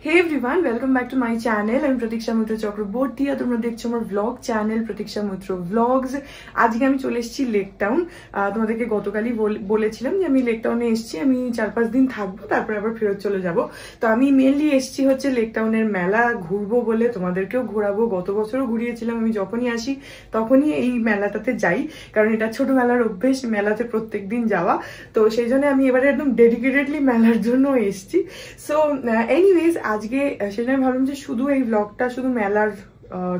Hey everyone, welcome back to my channel. I'm Pratiksha Mitra Chakraborty আর তোমরা দেখছো আমার vlog channel Pratiksha Mitra Vlogs। আজকে আমি চলে এসেছি লেক টাউন। তোমাদেরকে গতকালই বলেছিলাম যে আমি লেক টাউনে এসেছি, আমি 4-5 দিন থাকবো, তারপর আবার ফেরত চলে যাব। তো আমি মেইনলি এসেছি হচ্ছে লেক টাউনের মেলা ঘুরবো বলে, তোমাদেরকেও ঘোরাবো। গত বছরও ঘুরিয়েছিলাম, আমি যখনই আসি তখনই এই মেলাটাতে যাই, কারণ এটা ছোট মেলার অভ্যেস, মেলাতে প্রত্যেকদিন যাওয়া। তো সেই জন্য আমি এবারে একদম ডেডিকেটেডলি মেলার জন্য এসেছি। সো এনিওয়েজ আজকে সেটা আমি ভাবলাম যে শুধু এই ব্লগটা শুধু মেলার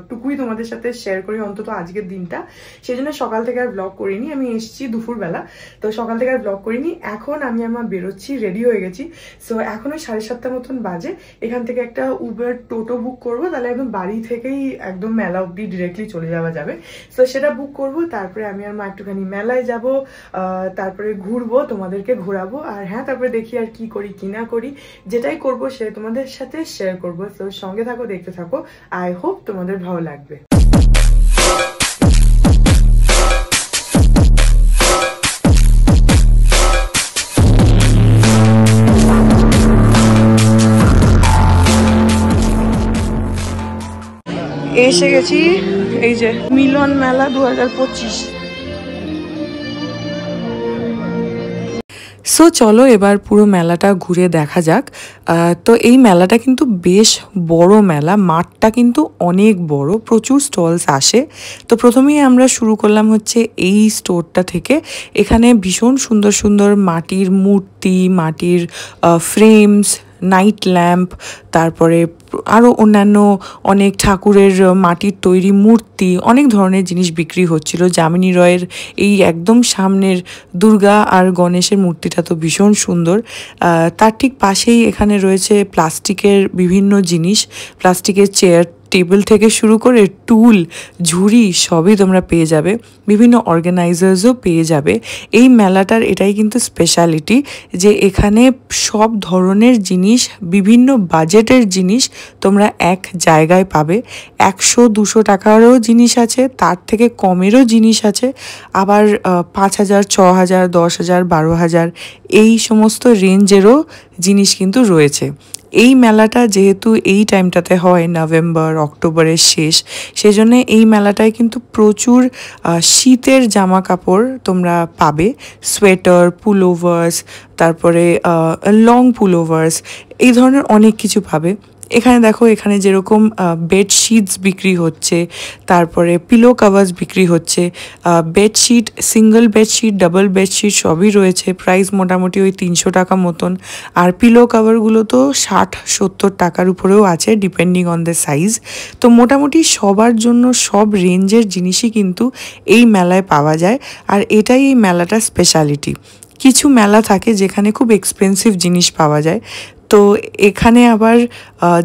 টুকুই তোমাদের সাথে শেয়ার করি অন্তত আজকের দিনটা। সেই জন্য সকাল থেকে আর ব্লগ করিনি, আমি এসেছি দুপুরবেলা, তো সকাল থেকে আর ব্লগ করিনি। এখন আমি আমার বেরোচ্ছি, রেডি হয়ে গেছি। সো এখন ওই 7:30 মতন বাজে। এখান থেকে একটা উবের টোটো বুক করবো, তাহলে একদম বাড়ি থেকেই একদম মেলা অব্দি ডিরেক্টলি চলে যাওয়া যাবে। সো সেটা বুক করবো, তারপরে আমি আর মা একটুখানি মেলায় যাব, তারপরে ঘুরবো, তোমাদেরকে ঘোরাবো। আর হ্যাঁ, তারপরে দেখি আর কি করি কি না করি, যেটাই করবো সে তোমাদের সাথে শেয়ার করবো। তো সঙ্গে থাকো, দেখতে থাকো। আই হোপ তোমাদের ভালো লাগবে। এসে গেছি, এই যে মিলন মেলা 2025। সো চলো এবার পুরো মেলাটা ঘুরে দেখা যাক। তো এই মেলাটা কিন্তু বেশ বড় মেলা, মাঠটা কিন্তু অনেক বড়, প্রচুর স্টলস আসে। তো প্রথমেই আমরা শুরু করলাম হচ্ছে এই স্টোরটা থেকে। এখানে ভীষণ সুন্দর সুন্দর মাটির মূর্তি, মাটির ফ্রেমস, নাইট ল্যাম্প, তারপরে আরও অন্যান্য অনেক ঠাকুরের মাটির তৈরি মূর্তি, অনেক ধরনের জিনিস বিক্রি হচ্ছিল। যামিনী রয়ের এই একদম সামনের দুর্গা আর গণেশের মূর্তিটা তো ভীষণ সুন্দর। তার ঠিক পাশেই এখানে রয়েছে প্লাস্টিকের বিভিন্ন জিনিস, প্লাস্টিকের চেয়ার টেবিল থেকে শুরু করে টুল, ঝুড়ি সবই তোমরা পেয়ে যাবে, বিভিন্ন অর্গানাইজার্সও পেয়ে যাবে। এই মেলাটার এটাই কিন্তু স্পেশালিটি যে এখানে সব ধরনের জিনিস, বিভিন্ন বাজেটের জিনিস তোমরা এক জায়গায় পাবে। 100-200 টাকারও জিনিস আছে, তার থেকে কমেরও জিনিস আছে, আবার 5,000, 6,000, 10,000, 12,000 এই সমস্ত রেঞ্জেরও জিনিস কিন্তু রয়েছে। এই মেলাটা যেহেতু এই টাইমটাতে হয়, নভেম্বর অক্টোবরের শেষ, সেই জন্য এই মেলাটায় কিন্তু প্রচুর শীতের জামা কাপড় তোমরা পাবে, সোয়েটার, পুলোভার্স, তারপরে লং পুলোভার্স, এই ধরনের অনেক কিছু পাবে। এখানে দেখো, এখানে যেরকম বেডশিটস বিক্রি হচ্ছে, তারপরে পিলো কাভার্স বিক্রি হচ্ছে, bedsheet, single bedsheet, double bedsheet সবই রয়েছে। প্রাইস মোটামুটি ওই 300 টাকা মতন। আর পিলো কাভারগুলো তো 60-70 টাকার উপরেও আছে, ডিপেন্ডিং অন দ্য সাইজ। তো মোটামুটি সবার জন্য সব রেঞ্জের জিনিসই কিন্তু এই মেলায় পাওয়া যায়, আর এটাই এই মেলাটার স্পেশালিটি। কিছু মেলা থাকে যেখানে খুব এক্সপেন্সিভ জিনিস পাওয়া যায়, তো এখানে আবার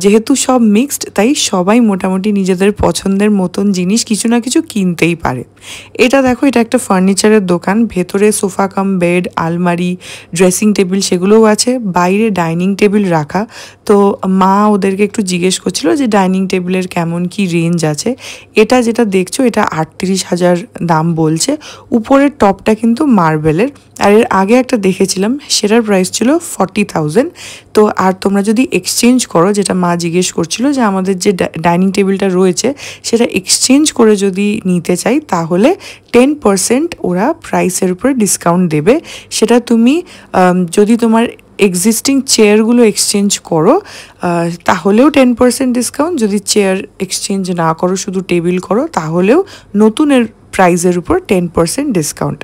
যেহেতু সব মিক্সড, তাই সবাই মোটামুটি নিজেদের পছন্দের মতন জিনিস কিছু না কিছু কিনতেই পারে। এটা দেখো, এটা একটা ফার্নিচারের দোকান, ভেতরে সোফা কাম বেড, আলমারি, ড্রেসিং টেবিল সেগুলোও আছে, বাইরে ডাইনিং টেবিল রাখা। তো মা ওদেরকে একটু জিজ্ঞেস করছিল যে ডাইনিং টেবিলের কেমন কি রেঞ্জ আছে। এটা যেটা দেখছো, এটা 38,000 দাম বলছে। উপরের টপটা কিন্তু মার্বেলের, আর এর আগে একটা দেখেছিলাম সেটার প্রাইস ছিল 40,000। তো আর তোমরা যদি এক্সচেঞ্জ করো, যেটা মা জিজ্ঞেস করছিল যে আমাদের যে ডাইনিং টেবিলটা রয়েছে সেটা এক্সচেঞ্জ করে যদি নিতে চাই, তাহলে 10% ওরা প্রাইসের উপরে ডিসকাউন্ট দেবে। সেটা তুমি যদি তোমার এক্সিস্টিং চেয়ারগুলো এক্সচেঞ্জ করো তাহলেও 10% ডিসকাউন্ট, যদি চেয়ার এক্সচেঞ্জ না করো, শুধু টেবিল করো, তাহলেও নতুনের প্রাইসের উপর 10% ডিসকাউন্ট।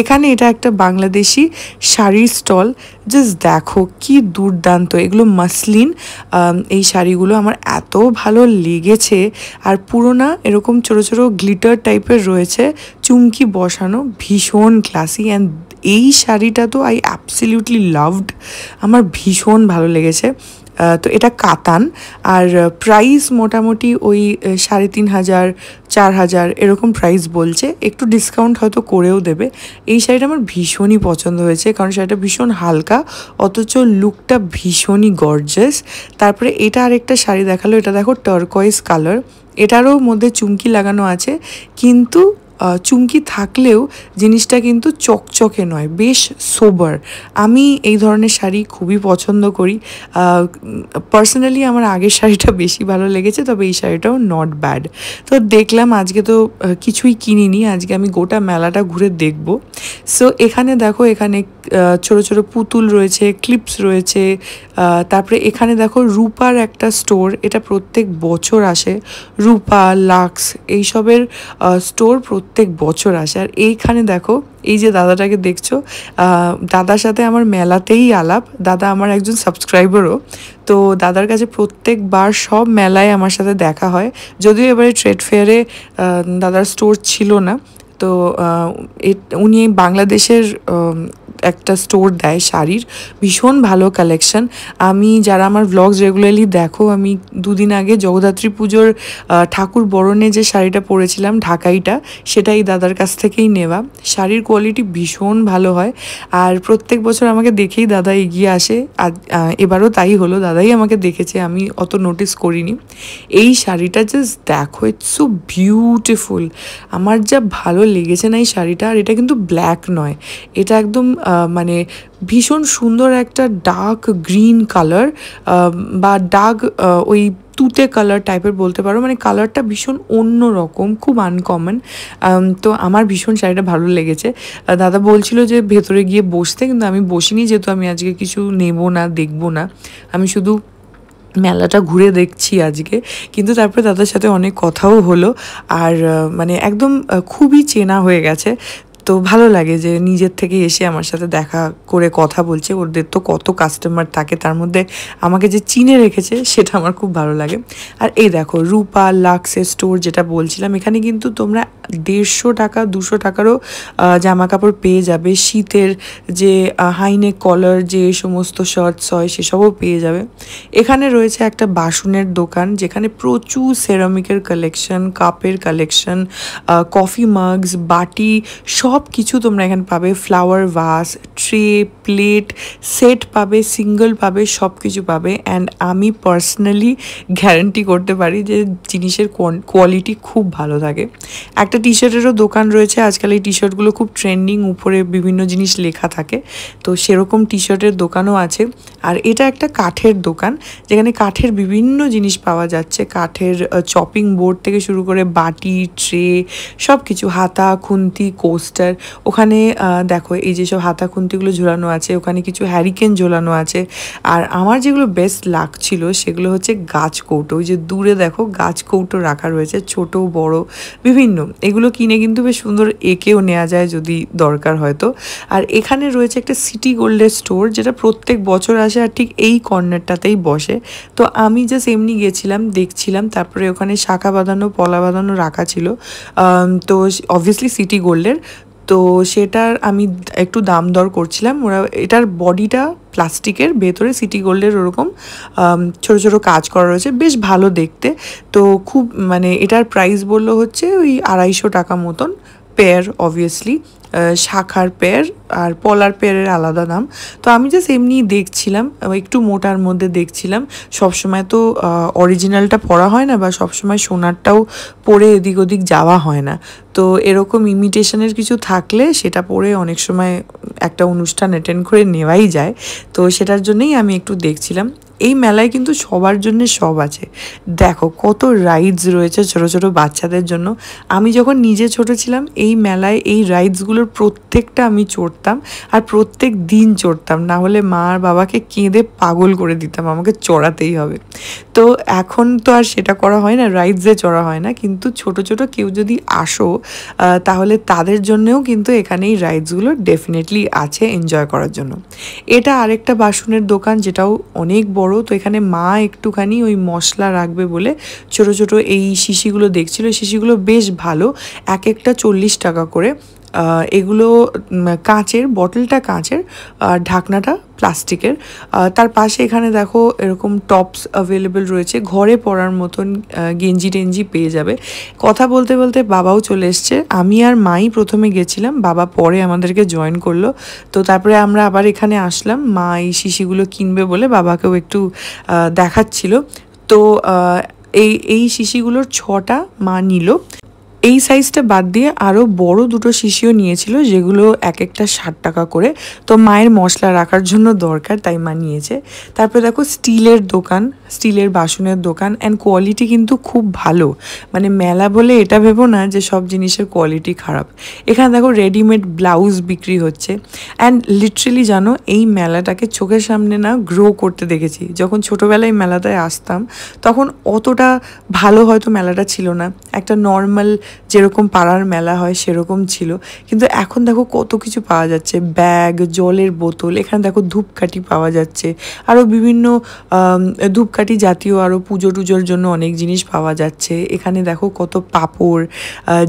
এখানে এটা একটা বাংলাদেশি শাড়ির স্টল। জাস্ট দেখো কি দুর্দান্ত, এগুলো মাসলিন। এই শাড়িগুলো আমার এত ভালো লেগেছে, আর পুরোনা এরকম ছোটো ছোটো গ্লিটার টাইপের রয়েছে, চুমকি বসানো, ভীষণ ক্লাসি। অ্যান্ড এই শাড়িটা তো আই অ্যাবসলিউটলি লাভড, আমার ভীষণ ভালো লেগেছে। তো এটা কাতান, আর প্রাইস মোটামুটি ওই 3,500, 4,000 এরকম প্রাইস বলছে। একটু ডিসকাউন্ট হয়তো করেও দেবে। এই শাড়িটা আমার ভীষণই পছন্দ হয়েছে, কারণ শাড়িটা ভীষণ হালকা, অথচ লুকটা ভীষণই গর্জাস। তারপরে এটা আরেকটা শাড়ি দেখালো, এটা দেখো টার্কয়েজ কালার, এটারও মধ্যে চুমকি লাগানো আছে, কিন্তু চুমকি থাকলেও জিনিসটা কিন্তু চকচকে নয়, বেশ সোবার। আমি এই ধরনের শাড়ি খুবই পছন্দ করি। পার্সোনালি আমার আগের শাড়িটা বেশি ভালো লেগেছে, তবে এই শাড়িটাও নট ব্যাড। তো দেখলাম, আজকে তো কিছুই কিনিনি, আজকে আমি গোটা মেলাটা ঘুরে দেখব। সো এখানে দেখো, এখানে ছোট ছোট পুতুল রয়েছে, ক্লিপস রয়েছে। তারপরে এখানে দেখো রূপার একটা স্টোর, এটা প্রত্যেক বছর আসে। রূপা, লাক্স এইসবের স্টোর প্রত্যেক বছর আসে। আর এইখানে দেখো, এই যে দাদাটাকে দেখছো, দাদার সাথে আমার মেলাতেই আলাপ। দাদা আমার একজন সাবস্ক্রাইবারও। তো দাদার কাছে প্রত্যেকবার সব মেলায় আমার সাথে দেখা হয়। যদিও এবারে ট্রেড ফেয়ারে দাদার স্টোর ছিল না। তো উনি বাংলাদেশের একটা স্টোর দেয় শাড়ির, ভীষণ ভালো কালেকশন। আমি, যারা আমার ভ্লগস রেগুলারলি দেখো, আমি দুদিন আগে জগদ্ধাত্রী পুজোর ঠাকুর বরণে যে শাড়িটা পরেছিলাম, ঢাকাইটা, সেটাই দাদার কাছ থেকেই নেওয়া। শাড়ির কোয়ালিটি ভীষণ ভালো হয়। আর প্রত্যেক বছর আমাকে দেখেই দাদা এগিয়ে আসে। আর এবারও তাই হলো, দাদাই আমাকে দেখেছে, আমি অত নোটিস করিনি। এই শাড়িটা জাস্ট দেখো, ইটস সো বিউটিফুল। আমার যা ভালো লেগেছে না এই শাড়িটা। আর এটা কিন্তু ব্ল্যাক নয়, এটা একদম মানে ভীষণ সুন্দর একটা ডার্ক গ্রিন কালার, বা ডার্ক ওই তুতে কালার টাইপের বলতে পারো। মানে কালারটা ভীষণ অন্য রকম, খুব আনকমন। তো আমার ভীষণ শাড়িটা ভালো লেগেছে। দাদা বলছিল যে ভেতরে গিয়ে বসতে, কিন্তু আমি বসিনি, যেহেতু আমি আজকে কিছু নেব না, দেখবো না, আমি শুধু মেলাটা ঘুরে দেখছি আজকে। কিন্তু তারপরে দাদার সাথে অনেক কথাও হলো। আর মানে একদম খুবই চেনা হয়ে গেছে। তো ভালো লাগে যে নিজের থেকে এসে আমার সাথে দেখা করে কথা বলছে। ওদের তো কত কাস্টমার থাকে, তার মধ্যে আমাকে যে চিনে রেখেছে সেটা আমার খুব ভালো লাগে। আর এই দেখো রূপা লাক্সের স্টোর, যেটা বলছিলাম, এখানে কিন্তু তোমরা 150 টাকা 200 টাকারও জামা কাপড় পেয়ে যাবে। শীতের যে হাইনেক কলার যে সমস্ত শার্টস হয় সেসবও পেয়ে যাবে। এখানে রয়েছে একটা বাসনের দোকান, যেখানে প্রচুর সেরামিকের কালেকশন, কাপের কালেকশন, কফি মাগস, বাটি, সব কিছু তোমরা এখানে পাবে। Flower vase, tray, plate, set পাবে, সিঙ্গল পাবে, সব কিছু পাবে। অ্যান্ড আমি পার্সোনালি গ্যারান্টি করতে পারি যে জিনিসের কোয়ালিটি খুব ভালো থাকে। একটা টি শার্টেরও দোকান রয়েছে, আজকাল এই টি শার্টগুলো খুব ট্রেন্ডিং, উপরে বিভিন্ন জিনিস লেখা থাকে, তো সেরকম টি শার্টের দোকানও আছে। আর এটা একটা কাঠের দোকান, যেখানে কাঠের বিভিন্ন জিনিস পাওয়া যাচ্ছে। কাঠের চপিং বোর্ড থেকে শুরু করে বাটি, ট্রে, সব কিছু, হাতা, খুন্তি, কোস্টার। ওখানে দেখো এই যেসব হাতা খুন্তিগুলো ঝোলানো আছে, ওখানে কিছু হ্যারিকেন ঝোলানো আছে। আর আমার যেগুলো বেস্ট লাগছিল সেগুলো হচ্ছে গাছ কৌটো। ওই যে দূরে দেখো গাছ কৌটো রাখা রয়েছে, ছোট বড় বিভিন্ন। এগুলো কিনে কিন্তু বেশ সুন্দর এঁকেও নেওয়া যায় যদি দরকার হয় তো। আর এখানে রয়েছে একটা সিটি গোল্ডের স্টোর, যেটা প্রত্যেক বছর আসে আর ঠিক এই কর্নারটাতেই বসে। তো আমি জাস্ট এমনি গেছিলাম, দেখছিলাম, তারপরে ওখানে শাখা বাঁধানো, পলা বাঁধানো রাখা ছিল। তো অবভিয়াসলি সিটি গোল্ডের, তো সেটার আমি একটু দাম দর করছিলাম। ওরা, এটার বডিটা প্লাস্টিকের, ভেতরে সিটি গোল্ডের ওরকম ছোটো ছোটো কাজ করা রয়েছে, বেশ ভালো দেখতে। তো খুব, মানে এটার প্রাইস বললো হচ্ছে ওই 250 টাকা মতন পেয়ার। অবভিয়াসলি শাখার পেয়ার আর পলার পেয়ারের আলাদা দাম। তো আমি জাস্ট এমনি দেখছিলাম, একটু মোটার মধ্যে দেখছিলাম। সবসময় তো অরিজিনালটা পরা হয় না, বা সবসময় সোনারটাও পরে এদিক ওদিক যাওয়া হয় না। তো এরকম ইমিটেশনের কিছু থাকলে সেটা পরে অনেক সময় একটা অনুষ্ঠান অ্যাটেন্ড করে নেওয়াই যায়। তো সেটার জন্যই আমি একটু দেখছিলাম। এই মেলায় কিন্তু সবার জন্য সব আছে। দেখো কত রাইডস রয়েছে ছোটো ছোটো বাচ্চাদের জন্য। আমি যখন নিজে ছোট ছিলাম, এই মেলায় এই রাইডসগুলোর প্রত্যেকটা আমি চড়তাম, আর প্রত্যেক দিন চড়তাম, না হলে মা আর বাবাকে কেঁদে পাগল করে দিতাম, আমাকে চড়াতেই হবে। তো এখন তো আর সেটা করা হয় না, রাইডসে চড়া হয় না। কিন্তু ছোট ছোট কেউ যদি আসো, তাহলে তাদের জন্যও কিন্তু এখানে এই রাইডসগুলো ডেফিনেটলি আছে এনজয় করার জন্য। এটা আরেকটা বাসনের দোকান, যেটাও অনেক বড়। তো এখানে মা একটুখানি ওই মশলা রাখবে বলে ছোট ছোট এই শিশিগুলো দেখছিল। শিশিগুলো বেশ ভালো, এক একটা 40 টাকা করে। এগুলো কাঁচের, বটলটা কাঁচের, ঢাকনাটা প্লাস্টিকের। তার পাশে এখানে দেখো এরকম টপস অ্যাভেলেবেল রয়েছে, ঘরে পরার মতন গেঞ্জি টেঞ্জি পেয়ে যাবে। কথা বলতে বলতে বাবাও চলে এসছে। আমি আর মাই প্রথমে গেছিলাম, বাবা পরে আমাদেরকে জয়েন করলো। তো তারপরে আমরা আবার এখানে আসলাম, মা এই শিশিগুলো কিনবে বলে বাবাকেও একটু দেখাচ্ছিল। তো এই শিশিগুলোর 6টা মা নিল। এই সাইজটা বাদ দিয়ে আরও বড় দুটো শিশিও নিয়েছিল, যেগুলো এক একটা 60 টাকা করে। তো মায়ের মশলা রাখার জন্য দরকার, তাই মা নিয়েছে। তারপরে দেখো স্টিলের দোকান, স্টিলের বাসনের দোকান, অ্যান্ড কোয়ালিটি কিন্তু খুব ভালো। মানে মেলা বলে এটা ভেবো না যে সব জিনিসের কোয়ালিটি খারাপ। এখানে দেখো রেডিমেড ব্লাউজ বিক্রি হচ্ছে। অ্যান্ড লিটারেলি জানো, এই মেলাটাকে চোখের সামনে না গ্রো করতে দেখেছি। যখন ছোটোবেলায় মেলাটায় আসতাম তখন অতটা ভালো হয়তো মেলাটা ছিল না, একটা নর্মাল যেরকম পাড়ার মেলা হয় সেরকম ছিল। কিন্তু এখন দেখো কত কিছু পাওয়া যাচ্ছে, ব্যাগ, জলের বোতল, এখানে দেখো ধূপকাঠি পাওয়া যাচ্ছে, আরও বিভিন্ন ধূপকাঠি জাতীয় আরও পুজো টুজোর জন্য অনেক জিনিস পাওয়া যাচ্ছে। এখানে দেখো কত পাঁপড়,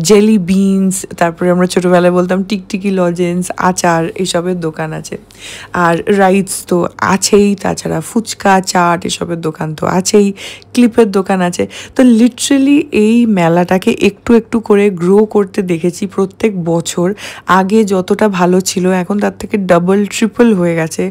জেলি বিনস, তারপরে আমরা ছোটোবেলায় বলতাম টিকটিকি লজেন্স, আচার, এসবের দোকান আছে। আর রাইস তো আছেই, তাছাড়া ফুচকা, চাট এসবের দোকান তো আছেই, ক্লিপের দোকান আছে। তো লিটারেলি এই মেলাটাকে একটু একটু করে গ্রো করতে দেখেছি প্রত্যেক বছর। আগে যতটা ভালো ছিল এখন তার থেকে ডাবল ট্রিপল হয়ে গেছে।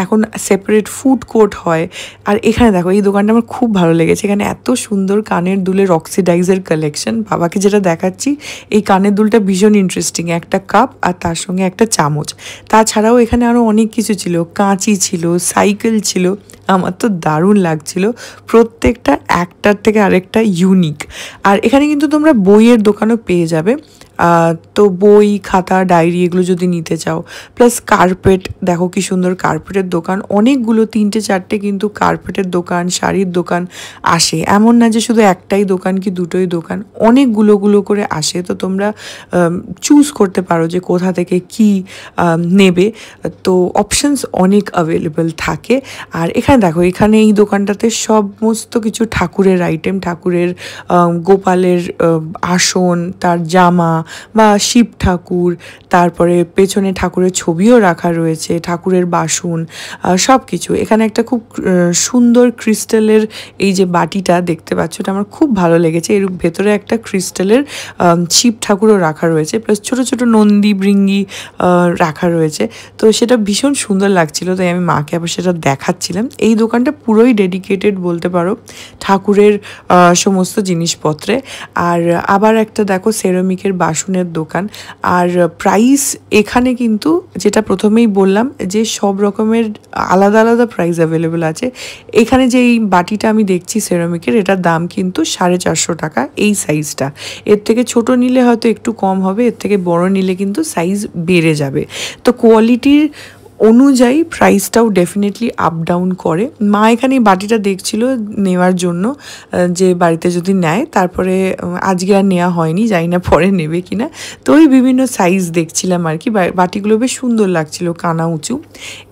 এখন সেপারেট ফুড কোর্ট হয়। আর এখানে দেখো এই দোকানটা আমার খুব ভালো লেগেছে। এখানে এত সুন্দর কানের দুলের অক্সিডাইজের কালেকশন। বাবাকে যেটা দেখাচ্ছি, এই কানের দুলটা ভীষণ ইন্টারেস্টিং, একটা কাপ আর তার সঙ্গে একটা চামচ। তাছাড়াও এখানে আরও অনেক কিছু ছিল, কাঁচি ছিল, সাইকেল ছিল। আমার তো দারুণ লাগছিল, প্রত্যেকটা একটার থেকে আরেকটা ইউনিক। আর এখানে কিন্তু তোমরা বইয়ের দোকানও পেয়ে যাবে। তো বই, খাতা, ডায়েরি এগুলো যদি নিতে চাও, প্লাস কার্পেট, দেখো কি সুন্দর কার্পেটের দোকান অনেকগুলো, 3টে 4টে কিন্তু কার্পেটের দোকান, শাড়ির দোকান আসে। এমন না যে শুধু একটাই দোকান কি দুটোই দোকান, অনেকগুলো করে আসে। তো তোমরা চুজ করতে পারো যে কোথা থেকে কি নেবে। তো অপশানস অনেক অ্যাভেলেবল থাকে। আর এখানে দেখো, এখানে এই দোকানটাতে সমস্ত কিছু ঠাকুরের আইটেম, ঠাকুরের গোপালের আসন, তার জামা বা শিব ঠাকুর, তারপরে পেছনে ঠাকুরের ছবিও রাখা রয়েছে, ঠাকুরের বাসন, সব কিছু। এখানে একটা খুব সুন্দর ক্রিস্টালের এই যে বাটিটা দেখতে পাচ্ছ, এটা আমার খুব ভালো লেগেছে। এর ভেতরে একটা ক্রিস্টালের শিব ঠাকুরও রাখা রয়েছে, প্লাস ছোট ছোট নন্দী বৃঙ্গি রাখা রয়েছে। তো সেটা ভীষণ সুন্দর লাগছিল, তাই আমি মাকে আবার সেটা দেখাচ্ছিলাম। এই দোকানটা পুরোই ডেডিকেটেড বলতে পারো ঠাকুরের সমস্ত জিনিসপত্রে। আর আবার একটা দেখো সেরামিকের বাসনের দোকান। আর প্রাইস এখানে কিন্তু যেটা প্রথমেই বললাম যে সব রকমের আলাদা আলাদা প্রাইস অ্যাভেলেবেল আছে। এখানে যে এই বাটিটা আমি দেখছি সেরামিকের, এটার দাম কিন্তু 450 টাকা এই সাইজটা। এর থেকে ছোট নিলে হয়তো একটু কম হবে, এর থেকে বড় নিলে কিন্তু সাইজ বেড়ে যাবে। তো কোয়ালিটির অনুযায়ী প্রাইসটাও ডেফিনেটলি আপ ডাউন করে। মা এখানে এই বাটিটা দেখছিল নেওয়ার জন্য, যে বাড়িতে যদি নেয়। তারপরে আজকে আর নেওয়া হয়নি, জানি না পরে নেবে কিনা। তো ওই বিভিন্ন সাইজ দেখছিলাম আর কি। বাটিগুলো বেশ সুন্দর লাগছিল, কানা উঁচু।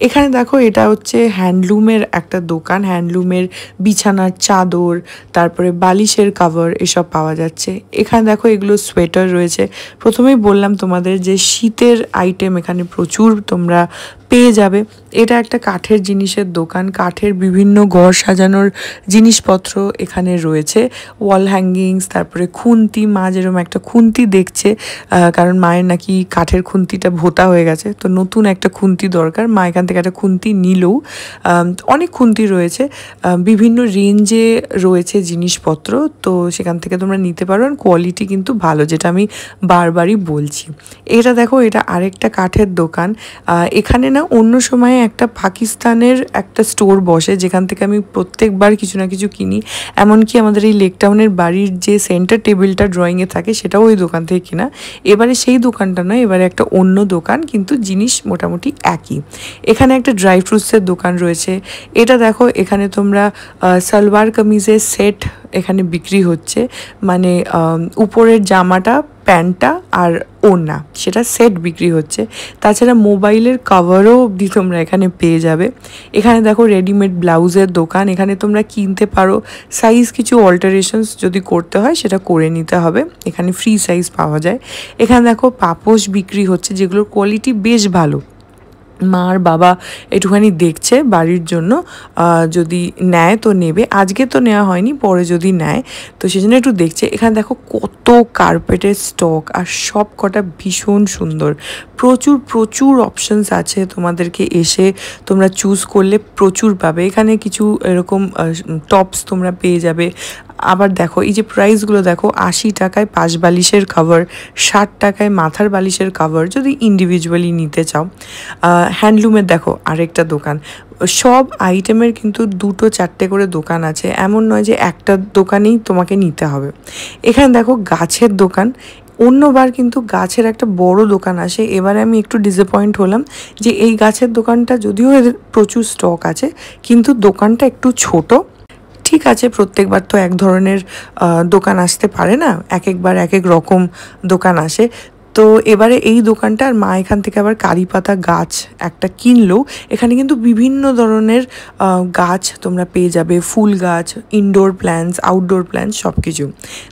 এখানে দেখো, এটা হচ্ছে হ্যান্ডলুমের একটা দোকান। হ্যান্ডলুমের বিছানার চাদর, তারপরে বালিশের কভার, এসব পাওয়া যাচ্ছে। এখানে দেখো এগুলো সোয়েটার রয়েছে। প্রথমেই বললাম তোমাদের যে শীতের আইটেম এখানে প্রচুর তোমরা পেয়ে যাবে। এটা একটা কাঠের জিনিসের দোকান, কাঠের বিভিন্ন ঘর সাজানোর জিনিসপত্র এখানে রয়েছে। ওয়াল হ্যাঙ্গিংস, তারপরে খুন্তি, মা যেরকম একটা খুন্তি দেখছে, কারণ মায়ের নাকি কাঠের খুন্তিটা ভোতা হয়ে গেছে, তো নতুন একটা খুন্তি দরকার। মা এখান থেকে একটা খুন্তি নিলেও। অনেক খুন্তি রয়েছে, বিভিন্ন রেঞ্জে রয়েছে জিনিসপত্র, তো সেখান থেকে তোমরা নিতে পারো। আর কোয়ালিটি কিন্তু ভালো, যেটা আমি বারবারই বলছি। এটা দেখো, এটা আরেকটা কাঠের দোকান। এখানে না অন্য সময়ে একটা পাকিস্তানের একটা স্টোর বসে, যেখান থেকে আমি প্রত্যেকবার কিছু না কিছু কিনি। এমনকি আমাদের এই লেক টাউনের বাড়ির যে সেন্টার টেবিলটা ড্রয়িংয়ে থাকে, সেটাও ওই দোকান থেকে কিনা। এবারে সেই দোকানটা নয়, এবারে একটা অন্য দোকান, কিন্তু জিনিস মোটামুটি একই। এখানে একটা ড্রাই ফ্রুটসের দোকান রয়েছে। এটা দেখো, এখানে তোমরা সালোয়ার কামিজের সেট এখানে বিক্রি হচ্ছে, মানে উপরের জামাটা, প্যান্টটা আর ওড়না, সেটা সেট বিক্রি হচ্ছে। তাছাড়া মোবাইলের কভারও অবধি তোমরা এখানে পেয়ে যাবে। এখানে দেখো রেডিমেড ব্লাউজের দোকান, এখানে তোমরা কিনতে পারো। সাইজ কিছু অল্টারেশনস যদি করতে হয় সেটা করে নিতে হবে, এখানে ফ্রি সাইজ পাওয়া যায়। এখানে দেখো পাপোশ বিক্রি হচ্ছে, যেগুলোর কোয়ালিটি বেশ ভালো। মা আর বাবা একটুখানি দেখছে বাড়ির জন্য, যদি নেয় তো নেবে। আজকে তো নেওয়া হয়নি, পরে যদি নেয় তো সেজন্য একটু দেখছে। এখানে দেখো কত কার্পেটের স্টক, আর সব কটা ভীষণ সুন্দর। প্রচুর প্রচুর অপশানস আছে, তোমাদেরকে এসে তোমরা চুজ করলে প্রচুর পাবে। এখানে কিছু এরকম টপস তোমরা পেয়ে যাবে, আবার দেখো এই যে প্রাইসগুলো দেখো, 80 টাকায় পাশ বালিশের কভার, 60 টাকায় মাথার বালিশের কভার যদি ইন্ডিভিজুয়ালি নিতে চাও। হ্যান্ডলুমের দেখো আরেকটা দোকান, সব আইটেমের কিন্তু 2-4টে করে দোকান আছে, এমন নয় যে একটা দোকানেই তোমাকে নিতে হবে। এখানে দেখো গাছের দোকান, অন্যবার কিন্তু গাছের একটা বড় দোকান আসে, এবারে আমি একটু ডিসঅ্যাপয়েন্ট হলাম যে এই গাছের দোকানটা যদিও এদের প্রচুর স্টক আছে কিন্তু দোকানটা একটু ছোট। ঠিক আছে, প্রত্যেকবার তো এক ধরনের দোকান আসতে পারে না, এক একবার এক এক রকম দোকান আসে। তো এবারে এই দোকানটা, আর মা এখান থেকে আবার কারি পাতা গাছ একটা কিনলো। এখানে কিন্তু বিভিন্ন ধরনের গাছ তোমরা পেয়ে যাবে, ফুল গাছ, ইনডোর প্ল্যান্টস, আউটডোর প্ল্যান্টস সব কিছু।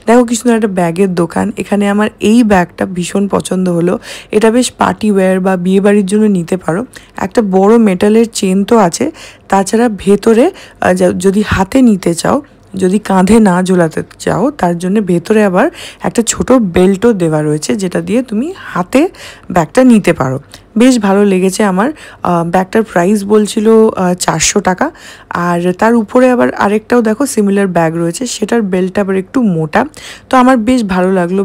দেখো কি সুন্দর একটা ব্যাগের দোকান। এখানে আমার এই ব্যাগটা ভীষণ পছন্দ হলো, এটা বেশ পার্টি ওয়্যার বা বিয়েবাড়ির জন্য নিতে পারো। একটা বড় মেটালের চেন তো আছে, তাছাড়া ভেতরে যদি হাতে নিতে চাও, যদি কাঁধে না ঝোলাতে চাও, তার জন্য ভেতরে আবার একটা ছোট বেল্টও দেওয়া রয়েছে, যেটা দিয়ে তুমি হাতে ব্যাগটা নিতে পারো। বেশ ভালো লেগেছে আমার। ব্যাগটার প্রাইস বলছিল 400 টাকা। আর তার উপরে আবার আরেকটাও দেখো সিমিলার ব্যাগ রয়েছে, সেটার বেল্টটা আবার একটু মোটা। তো আমার বেশ ভালো লাগলো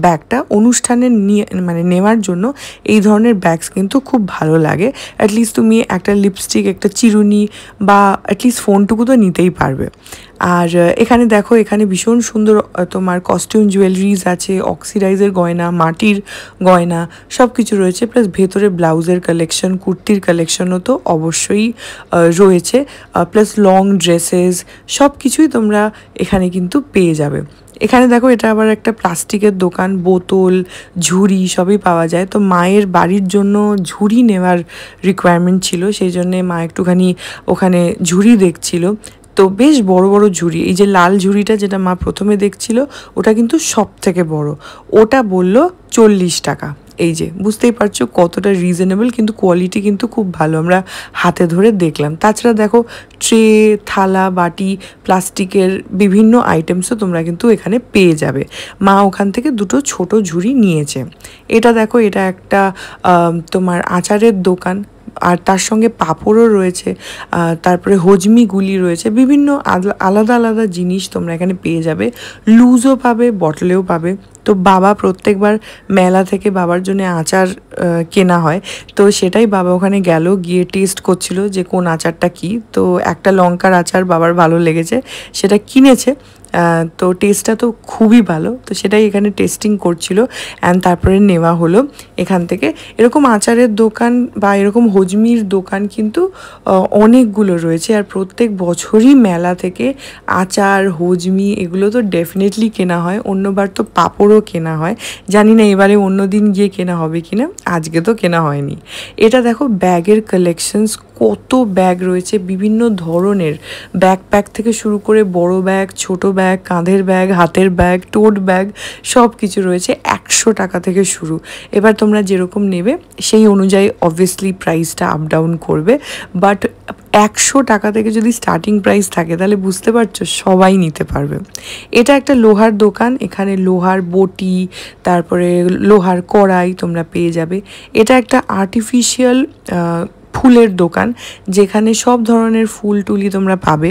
ব্যাগটা। অনুষ্ঠানে নিয়ে মানে নেওয়ার জন্য এই ধরনের ব্যাগস কিন্তু খুব ভালো লাগে। অ্যাটলিস্ট তুমি একটা লিপস্টিক, একটা চিরুনি বা অ্যাটলিস্ট ফোনটুকু তো নিতেই পারবে। আর এখানে দেখো, এখানে ভীষণ সুন্দর তোমার কস্টিউম জুয়েলারিজ আছে, অক্সিডাইজের গয়না, মাটির গয়না সব কিছু রয়েছে, প্লাস ভেতরে ব্লাউজের কালেকশন, কুর্তির কালেকশনও তো অবশ্যই রয়েছে, প্লাস লং ড্রেসেস সব কিছুই তোমরা এখানে কিন্তু পেয়ে যাবে। এখানে দেখো এটা আবার একটা প্লাস্টিকের দোকান, বোতল, ঝুড়ি সবই পাওয়া যায়। তো মায়ের বাড়ির জন্য ঝুড়ি নেওয়ার রিকোয়ারমেন্ট ছিল, সেই জন্যে মা একটুখানি ওখানে ঝুড়ি দেখছিল। তো বেশ বড় বড় ঝুড়ি, এই যে লাল ঝুড়িটা যেটা মা প্রথমে দেখছিল ওটা কিন্তু সব থেকে বড়, ওটা বলল 40 টাকা। এই যে বুঝতেই পারছো কতটা রিজনেবল, কিন্তু কোয়ালিটি কিন্তু খুব ভালো, আমরা হাতে ধরে দেখলাম। তাছাড়া দেখো ট্রে, থালা, বাটি, প্লাস্টিকের বিভিন্ন আইটেমসও তোমরা কিন্তু এখানে পেয়ে যাবে। মা ওখান থেকে দুটো ছোট ঝুড়ি নিয়েছে। এটা দেখো, এটা একটা তোমার আচারের দোকান, আর তার সঙ্গে পাঁপড়ও রয়েছে, তারপরে হজমিগুলি রয়েছে, বিভিন্ন আলাদা আলাদা জিনিস তোমরা এখানে পেয়ে যাবে। লুজও পাবে, বটলেও পাবে। তো বাবা প্রত্যেকবার মেলা থেকে বাবার জন্য আচার কেনা হয়, তো সেটাই বাবা ওখানে গেল, গিয়ে টেস্ট করছিল যে কোন আচারটা কি। তো একটা লঙ্কার আচার বাবার ভালো লেগেছে, সেটা কিনেছে। তো টেস্টটা তো খুবই ভালো, তো সেটাই এখানে টেস্টিং করছিল অ্যান্ড তারপরে নেওয়া হলো এখান থেকে। এরকম আচারের দোকান বা এরকম হজমির দোকান কিন্তু অনেকগুলো রয়েছে, আর প্রত্যেক বছরই মেলা থেকে আচার, হজমি এগুলো তো ডেফিনেটলি কেনা হয়। অন্যবার তো পাঁপড়ও কেনা হয়, জানি না এবারে অন্য দিন গিয়ে কেনা হবে কিনা, আজকে তো কেনা হয়নি। এটা দেখো ব্যাগের কালেকশনস, কত ব্যাগ রয়েছে, বিভিন্ন ধরনের ব্যাকপ্যাক থেকে শুরু করে বড় ব্যাগ, ছোট ব্যাগ, কাঁধের ব্যাগ, হাতের ব্যাগ, টোট ব্যাগ সব কিছু রয়েছে। 100 টাকা থেকে শুরু। এবার তোমরা যেরকম নেবে সেই অনুযায়ী অবভিয়াসলি প্রাইসটা আপ ডাউন করবে, বাট 100 টাকা থেকে যদি স্টার্টিং প্রাইস থাকে তাহলে বুঝতে পারছো সবাই নিতে পারবে। এটা একটা লোহার দোকান, এখানে লোহার বটি, তারপরে লোহার কড়াই তোমরা পেয়ে যাবে। এটা একটা আর্টিফিশিয়াল ফুলের দোকান, যেখানে সব ধরনের ফুল টুলি তোমরা পাবে,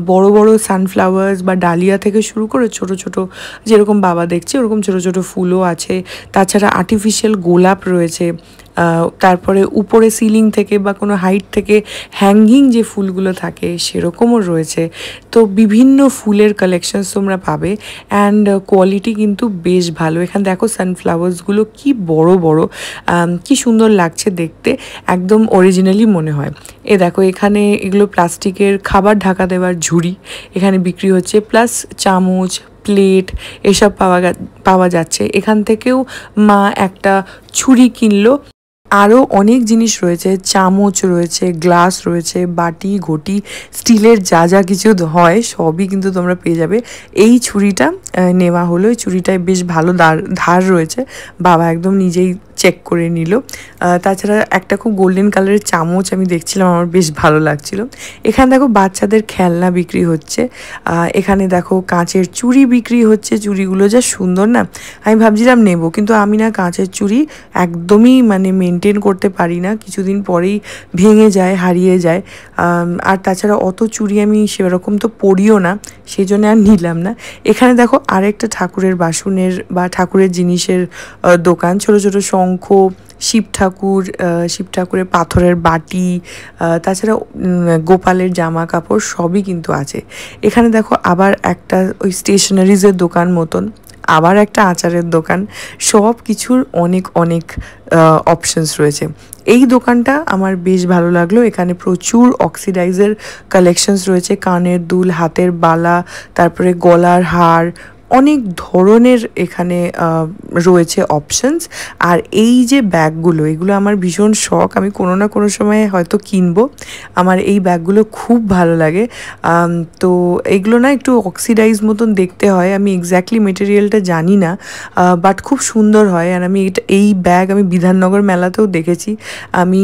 বড় বড় সানফ্লাওয়ার্স বা ডালিয়া থেকে শুরু করে ছোট ছোট যেরকম বাবা দেখছে ওরকম ছোট ছোট ফুলও আছে। তাছাড়া আর্টিফিশিয়াল গোলাপ রয়েছে, তারপরে উপরে সিলিং থেকে বা কোনো হাইট থেকে হ্যাঙ্গিং যে ফুলগুলো থাকে সেরকমও রয়েছে। তো বিভিন্ন ফুলের কালেকশনস তোমরা পাবে অ্যান্ড কোয়ালিটি কিন্তু বেশ ভালো। এখানে দেখো সানফ্লাওয়ার্সগুলো কি বড় বড়, কি সুন্দর লাগছে দেখতে, একদম অরিজিনালি মনে হয়। দেখো এখানে এগুলো প্লাস্টিকের খাবার ঢাকা দেওয়ার ঝুড়ি এখানে বিক্রি হচ্ছে, প্লাস চামচ, প্লেট এসব পাওয়া যাচ্ছে। এখান থেকেও মা একটা ছুরি কিনলো। আরও অনেক জিনিস রয়েছে, চামচ রয়েছে, গ্লাস রয়েছে, বাটি ঘটি, স্টিলের যা যা কিছু হয় সবই কিন্তু তোমরা পেয়ে যাবে। এই ছুরিটা নেওয়া হলো, এই ছুরিটায় বেশ ভালো ধার রয়েছে, বাবা একদম নিজেই চেক করে নিল। তাছাড়া একটা খুব গোল্ডেন কালারের চামচ আমি দেখছিলাম, আমার বেশ ভালো লাগছিল। এখানে দেখো বাচ্চাদের খেলনা বিক্রি হচ্ছে, এখানে দেখো কাঁচের চুড়ি বিক্রি হচ্ছে, চুড়িগুলো যা সুন্দর না, আমি ভাবছিলাম নেব, কিন্তু আমি না কাঁচের চুড়ি একদমই মানে মেনটেন করতে পারি না, কিছুদিন পরেই ভেঙে যায়, হারিয়ে যায়। আর তাছাড়া অত চুড়ি আমি সেরকম তো পরিও না, সেই জন্য আর নিলাম না। এখানে দেখো আরেকটা ঠাকুরের বাসনের বা ঠাকুরের জিনিসের দোকান, ছোট ছোট শঙ্খ, শিব ঠাকুরের পাথরের বাটি, তাছাড়া গোপালের জামা কাপড় সবই কিন্তু আছে। এখানে দেখো আবার একটা ওই স্টেশনারিজের দোকান মতন, আবার একটা আচারের দোকান, সব কিছুর অনেক অনেক অপশনস রয়েছে। এই দোকানটা আমার বেশ ভালো লাগলো, এখানে প্রচুর অক্সিডাইজের কালেকশনস রয়েছে, কানের দুল, হাতের বালা, তারপরে গলার হার, অনেক ধরনের এখানে রয়েছে অপশনস। আর এই যে ব্যাগগুলো, এগুলো আমার ভীষণ শখ, আমি কোনো না কোনো সময় হয়তো কিনবো, আমার এই ব্যাগগুলো খুব ভালো লাগে। তো এইগুলো না একটু অক্সিডাইজ মতন দেখতে হয়, আমি এক্স্যাক্টলি মেটেরিয়ালটা জানি না, বাট খুব সুন্দর হয়। আর আমি এই ব্যাগ আমি বিধাননগর মেলাতেও দেখেছি, আমি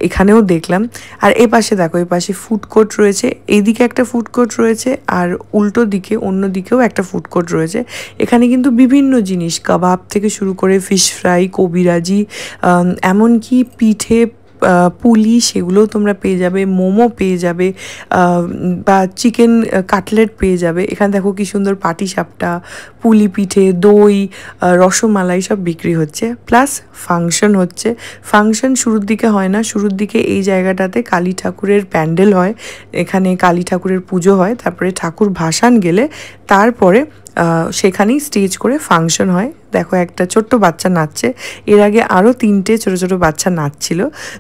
এখানেও দেখলাম। আর এ পাশে দেখো, এ পাশে ফুড কোর্ট রয়েছে, এইদিকে একটা ফুড কোর্ট রয়েছে, আর উল্টো দিকে অন্য দিকেও একটা ফুড কোর্ট রয়েছে। এখানে কিন্তু বিভিন্ন জিনিস, কাবাব থেকে শুরু করে ফিশ ফ্রাই, কবিরাজি, এমনকি পিঠে পুলি, সেগুলোও তোমরা পেয়ে যাবে, মোমো পেয়ে যাবে, বা চিকেন কাটলেট পেয়ে যাবে। এখানে দেখো কি সুন্দর পাটিসাপটা, পুলি পিঠে, দই, রসমালাই সব বিক্রি হচ্ছে, প্লাস ফাংশন হচ্ছে। ফাংশন শুরুর দিকে হয় না, শুরুর দিকে এই জায়গাটাতে কালী ঠাকুরের প্যান্ডেল হয়, এখানে কালী ঠাকুরের পুজো হয়, তারপরে ঠাকুর ভাসান গেলে তারপরে সেখানেই স্টেজ করে ফাংশন হয়। দেখো একটা ছোট্ট বাচ্চা নাচছে, এর আগে আরও 3টে ছোটো ছোটো বাচ্চা নাচছিল।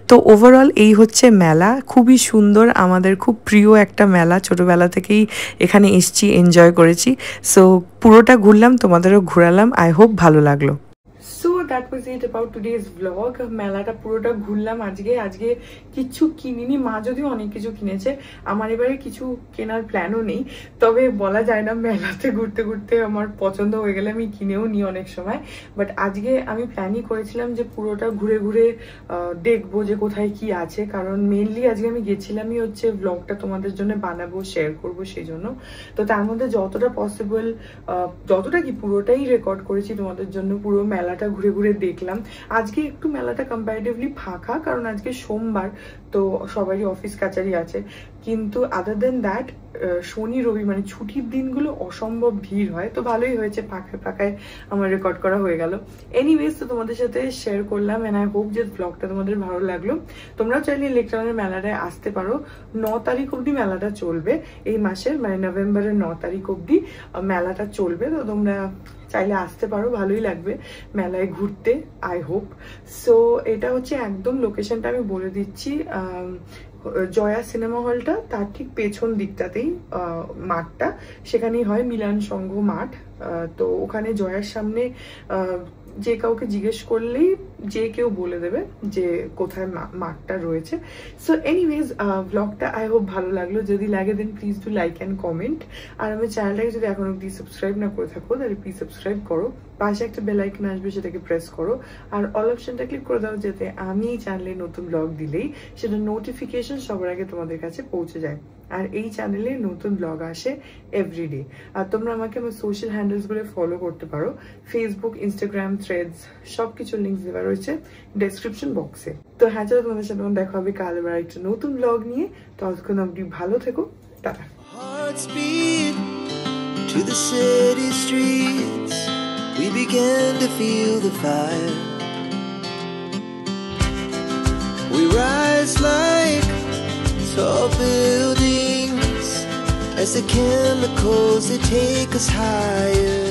তো ওভারঅল এই হচ্ছে মেলা, খুবই সুন্দর, আমাদের খুব প্রিয় একটা মেলা, ছোটোবেলা থেকেই এখানে এসছি, এনজয় করেছি। সো পুরোটা ঘুরলাম, তোমাদেরও ঘোরালাম, আই হোপ ভালো লাগলো। So that was it about today's blog. মেলাটা পুরোটা ঘুরলাম আজকে কিছু কিনিনি, মা যদিও অনেক কিছু কিনেছে, আমার এবারে কিছু কেনার প্ল্যানও নেই, তবে বলা যায় না, মেলাতে ঘুরতে ঘুরতে আমার পছন্দ হয়ে গেলে আমি কিনেও নিই অনেক সময়। বাট আজকে আমি প্ল্যানই করেছিলাম যে পুরোটা ঘুরে ঘুরে দেখবো যে কোথায় কি আছে, কারণ মেনলি আজকে আমি গেছিলামই হচ্ছে ব্লগটা তোমাদের জন্য বানাবো, শেয়ার করবো, সেই জন্য। তো তার মধ্যে যতটা পসিবল, যতটা কি পুরোটাই রেকর্ড করেছি তোমাদের জন্য, পুরো মেলাটা ঘুরে ঘুরে দেখলাম। আজকে একটু মেলাটা কম্পারেটিভলি ফাঁকা, কারণ আজকে সোমবার, তো সবারই অফিস কাচারি আছে, কিন্তু আদার দেন দ্যাট শনি রবি মানে ছুটির দিনগুলো অসম্ভব ভিড় হয়, তো ভালোই হয়েছে, ফাঁকায় আমার রেকর্ড করা হয়ে গেল। এনিওয়েজ, তো তোমাদের সাথে শেয়ার করলাম, এন্ড আই হোপ যে ব্লগটা তোমাদের ভালো লাগলো। তোমরাও চাইলে লেকটাউনের মেলাটায় আসতে পারো, 9 তারিখ অব্দি মেলাটা চলবে, এই মাসের মানে নভেম্বরের 9 তারিখ অব্দি মেলাটা চলবে, তো তোমরা চাইলে আসতে পারো, ভালোই লাগবে মেলায় ঘুরতে, আই হোপ। সো এটা হচ্ছে একদম লোকেশনটা আমি বলে দিচ্ছি, জয়া সিনেমা হলটা তার ঠিক পেছন দিকটাতেই মাঠটা, সেখানেই হয় মিলন সংঘ মাঠ। তো ওখানে জয়ার সামনে যে কাউকে জিজ্ঞেস করলেই যে কেউ বলে দেবে যে কোথায় মাঠটা রয়েছে। সো এনিওয়েজ, ব্লগটা আই হোপ ভালো লাগলো, যদি লাগে then please do like and comment. আর আমার চ্যানেলটাকে যদি এখন অব্দি সাবস্ক্রাইব না করে থাকো, তাহলে প্লিজ সাবস্ক্রাইব করো, পাশে একটা বেল আইকন আসবে, সেটাকে প্রেস করো, আর অল অপশনটা ক্লিক করে দাও, যাতে আমি এই চ্যানেলে নতুন ব্লগ দিলেই সেটা নোটিফিকেশন সবার আগে তোমাদের কাছে পৌঁছে যায়। আর এই চ্যানেলে নতুন ব্লগ আসে এভরিডে। আর তোমরা আমাকে আমার সোশ্যাল হ্যান্ডেলসগুলো ফলো করতে পারো, ফেসবুক, ইনস্টাগ্রাম, থ্রেডস, সবকিছুর লিঙ্কস দেওয়া রয়েছে ডেসক্রিপশন বক্সে। তো হ্যাঁ, চলো তোমাদের সাথে দেখা হবে কাল আবার একটা নতুন ব্লগ নিয়ে, ততক্ষণ অবধি ভালো থেকো, tata. To the city streets, we began to feel the fire. We rise like tall buildings as the chemicals, they take us higher.